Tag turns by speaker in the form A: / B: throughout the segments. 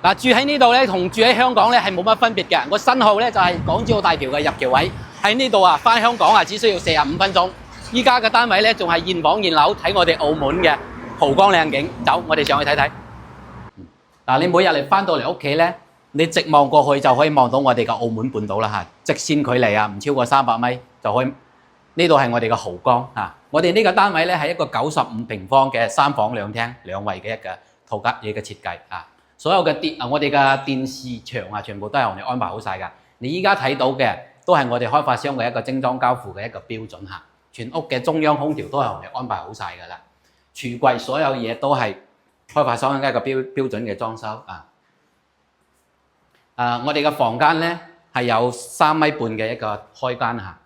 A: 嗱，住喺呢度咧，同住喺香港咧係冇乜分別嘅。個新號咧就係港珠澳大橋嘅入橋位，喺呢度啊，翻香港啊只需要45分鐘。依家嘅單位咧仲係現房現樓，睇我哋澳門嘅豪光靚景。走，我哋上去睇睇。嗱，你每日嚟翻到嚟屋企咧，你直望過去就可以望到我哋嘅澳門半島啦嚇，直線距離啊唔超過300米就可以。呢度係我哋嘅豪光啊！我哋呢個單位咧係一個95平方嘅3房2廳2衛嘅一個套間嘢嘅設計啊！所有嘅我哋嘅電視牆啊，全部都係我哋安排好晒㗎。你依家睇到嘅都係我哋開發商嘅一個精裝交付嘅一個標準嚇。全屋嘅中央空調都係我哋安排好晒㗎啦。櫥櫃所有嘢都係開發商嘅一個標準嘅裝修啊！我哋嘅房間咧係有3米半嘅一個開間嚇。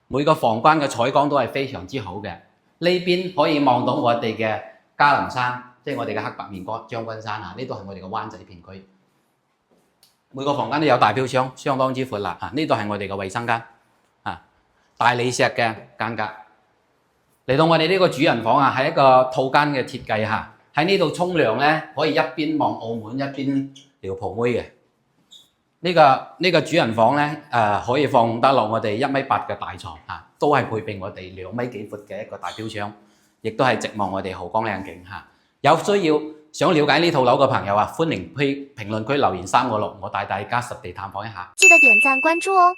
A: 每個房間嘅採光都係非常之好嘅，呢邊可以望到我哋嘅嘉林山，即係我哋嘅黑白面將軍山啊！呢度係我哋嘅灣仔片區，每個房間都有大飄窗，相當之闊啦啊！呢度係我哋嘅衛生間啊，大理石嘅間隔。嚟到我哋呢個主人房啊，係一個套間嘅設計嚇，喺呢度沖涼咧，可以一邊望澳門一邊撩蒲妹嘅。呢個主人房咧，可以放得落我哋1.8米嘅大床嚇，都係配備我哋2米幾闊嘅一個大飄窗，亦都係直望我哋豪光靚景嚇。有需要想了解呢套樓嘅朋友啊，歡迎去評論區留言3個6，我帶大家實地探訪一下。
B: 記得點讚關注哦。